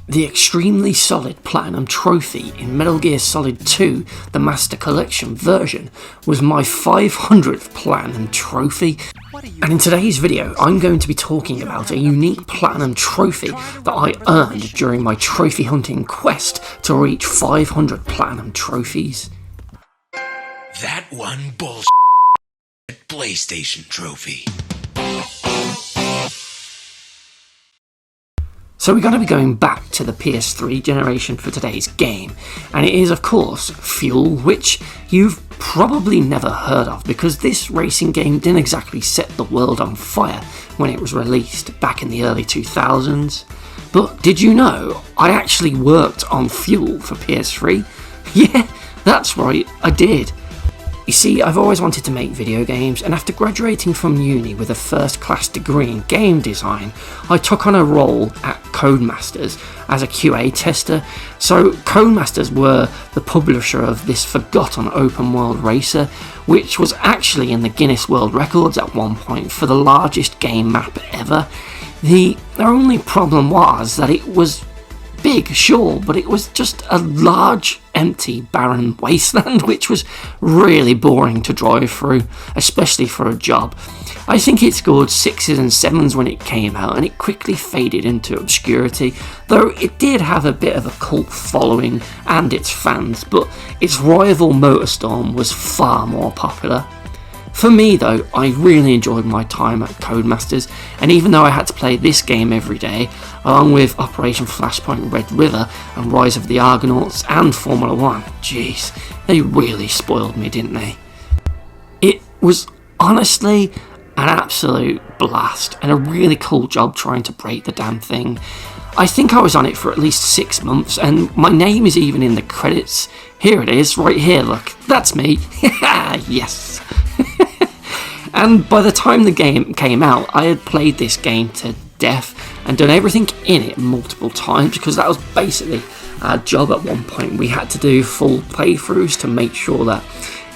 The extremely solid Platinum Trophy in Metal Gear Solid 2, the Master Collection version, was my 500th Platinum Trophy. And in today's video, I'm going to be talking about a unique Platinum Trophy that I earned during my trophy hunting quest to reach 500 Platinum Trophies. That one bullshit PlayStation trophy. So we're going to be going back to the PS3 generation for today's game, and it is of course Fuel, which you've probably never heard of because this racing game didn't exactly set the world on fire when it was released back in the early 2000s. But did you know I actually worked on Fuel for PS3? Yeah, that's right, I did. You see, I've always wanted to make video games, and after graduating from uni with a first-class degree in game design, I took on a role at Codemasters as a QA tester. So Codemasters were the publisher of this forgotten open-world racer, which was actually in the Guinness World Records at one point for the largest game map ever. The only problem was that it was big, sure, but it was just a large, empty, barren wasteland, which was really boring to drive through, especially for a job. I think it scored 6s and 7s when it came out, and it quickly faded into obscurity, though it did have a bit of a cult following and its fans, but its rival MotorStorm was far more popular. For me though, I really enjoyed my time at Codemasters, and even though I had to play this game every day, along with Operation Flashpoint Red River and Rise of the Argonauts and Formula 1, jeez, they really spoiled me, didn't they? It was honestly an absolute blast and a really cool job trying to break the damn thing. I think I was on it for at least 6 months, and my name is even in the credits. Here it is, right here, look, that's me. Yes. And by the time the game came out, I had played this game to death and done everything in it multiple times, because that was basically our job at one point. We had to do full playthroughs to make sure that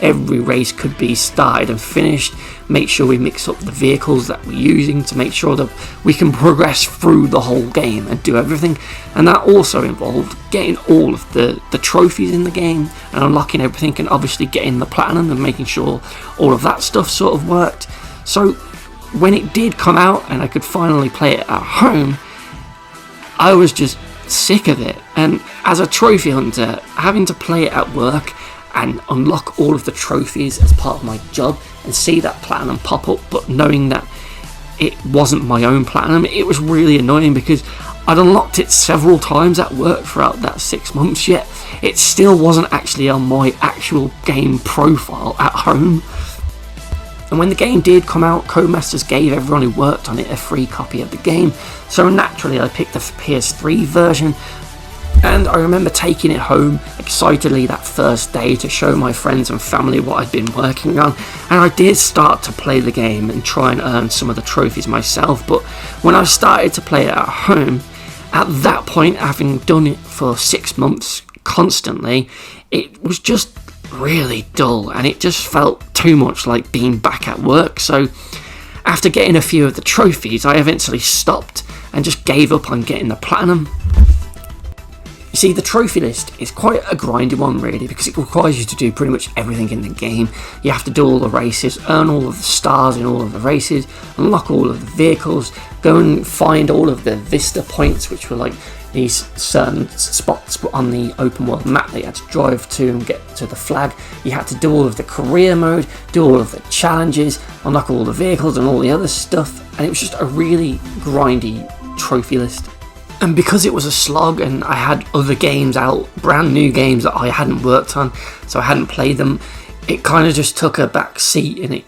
every race could be started and finished, make sure we mix up the vehicles that we're using to make sure that we can progress through the whole game and do everything. And that also involved getting all of the trophies in the game and unlocking everything, and obviously getting the platinum and making sure all of that stuff sort of worked. So when it did come out and I could finally play it at home, I was just sick of it. And as a trophy hunter, having to play it at work and unlock all of the trophies as part of my job and see that platinum pop up, but knowing that it wasn't my own platinum, it was really annoying because I'd unlocked it several times at work throughout that 6 months, yet it still wasn't actually on my actual game profile at home. And when the game did come out, Codemasters gave everyone who worked on it a free copy of the game, so naturally I picked the PS3 version. And I remember taking it home excitedly that first day to show my friends and family what I'd been working on, and I did start to play the game and try and earn some of the trophies myself. But when I started to play it at home, at that point, having done it for 6 months constantly, it was just really dull and it just felt too much like being back at work. So after getting a few of the trophies, I eventually stopped and just gave up on getting the platinum. You see, the trophy list is quite a grindy one really, because it requires you to do pretty much everything in the game. You have to do all the races, earn all of the stars in all of the races, unlock all of the vehicles, go and find all of the Vista points, which were like these certain spots on the open world map that you had to drive to and get to the flag. You had to do all of the career mode, do all of the challenges, unlock all the vehicles and all the other stuff, and it was just a really grindy trophy list. And because it was a slog and I had other games out, brand new games that I hadn't worked on, so I hadn't played them, it kind of just took a back seat and it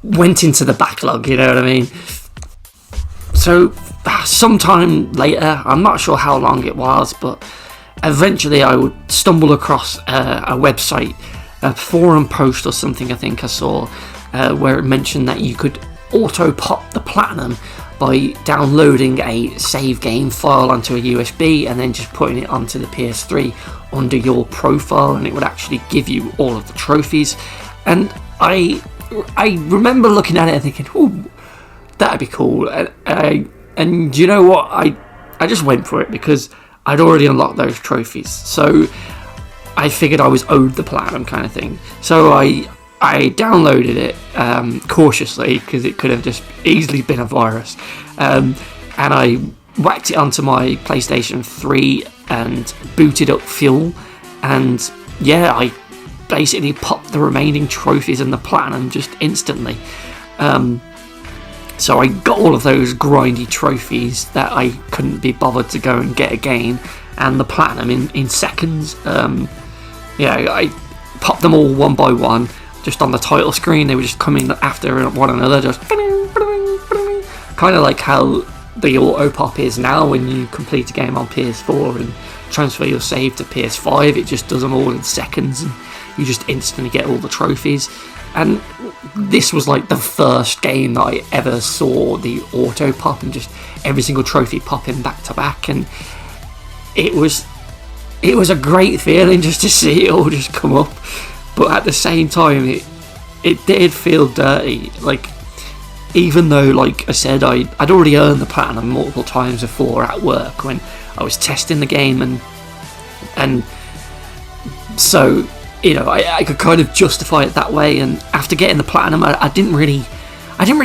went into the backlog, you know what I mean? So sometime later, I'm not sure how long it was, but eventually I would stumble across a website, a forum post or something I think I saw, where it mentioned that you could auto pop the platinum by downloading a save game file onto a USB and then just putting it onto the PS3 under your profile, and it would actually give you all of the trophies. And I remember looking at it and thinking, ooh, that'd be cool. And you know what? I just went for it because I'd already unlocked those trophies. So I figured I was owed the platinum kind of thing. So I downloaded it cautiously because it could have just easily been a virus. And I whacked it onto my PlayStation 3 and booted up Fuel. And yeah, I basically popped the remaining trophies and the platinum just instantly. So I got all of those grindy trophies that I couldn't be bothered to go and get again, and the platinum in seconds. I popped them all one by one, just on the title screen. They were just coming after one another, just kind of like how the auto pop is now when you complete a game on PS4 and transfer your save to PS5. It just does them all in seconds, and you just instantly get all the trophies. And this was like the first game that I ever saw the auto pop and just every single trophy popping back to back, and it was a great feeling just to see it all just come up. But at the same time, it did feel dirty. Like, even though, like I said, I'd already earned the platinum multiple times before at work when I was testing the game, and so, you know, I could kind of justify it that way. And after getting the platinum, I didn't really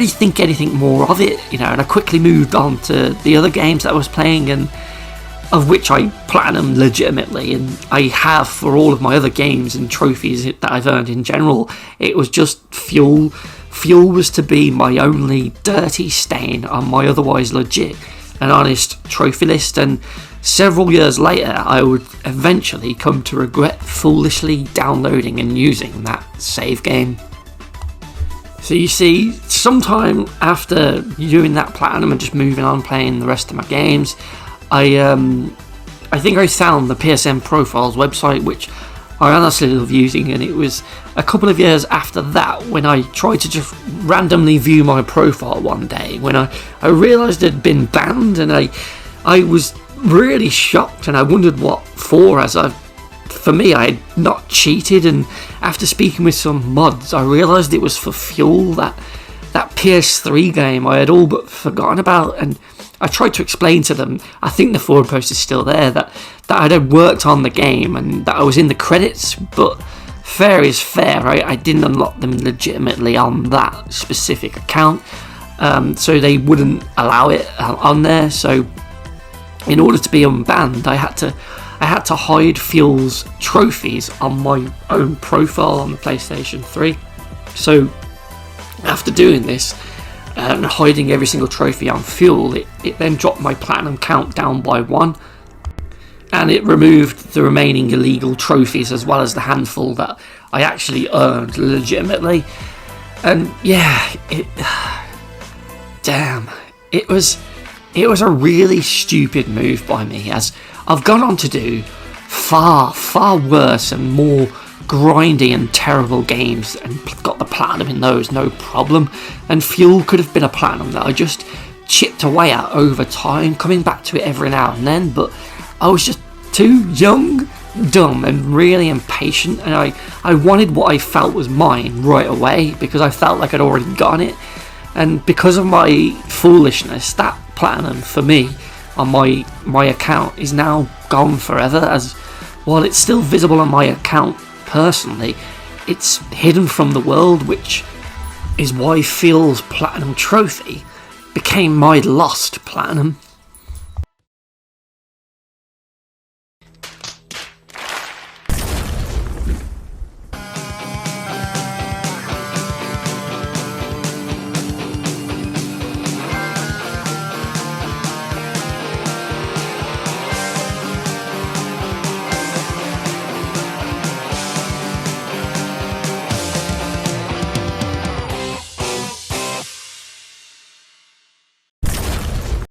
think anything more of it, you know, and I quickly moved on to the other games that I was playing, and of which I platinum legitimately, and I have for all of my other games and trophies that I've earned in general. It was just Fuel. Fuel was to be my only dirty stain on my otherwise legit and honest trophy list, and several years later I would eventually come to regret foolishly downloading and using that save game. So you see, sometime after doing that platinum and just moving on playing the rest of my games, I think I found the PSN Profiles website, which I honestly love using, and it was a couple of years after that when I tried to just randomly view my profile one day when I realised it had been banned, and I was really shocked, and I wondered what for, as for me I had not cheated, and after speaking with some mods I realised it was for Fuel, that PS3 game I had all but forgotten about. And I tried to explain to them, I think the forum post is still there, that I had worked on the game and that I was in the credits, but fair is fair, I didn't unlock them legitimately on that specific account, so they wouldn't allow it on there. So in order to be unbanned, I had to hide Fuel's trophies on my own profile on the PlayStation 3. So after doing this and hiding every single trophy on Fuel, it then dropped my platinum count down by 1, and it removed the remaining illegal trophies as well as the handful that I actually earned legitimately. And yeah, it was a really stupid move by me, as I've gone on to do far worse and more grindy and terrible games and got the platinum in those no problem, and Fuel could have been a platinum that I just chipped away at over time, coming back to it every now and then, but I was just too young, dumb and really impatient, and I wanted what I felt was mine right away because I felt like I'd already gotten it. And because of my foolishness, that platinum for me on my account is now gone forever, as while it's still visible on my account personally, it's hidden from the world, which is why Fuel's platinum trophy became my lost platinum.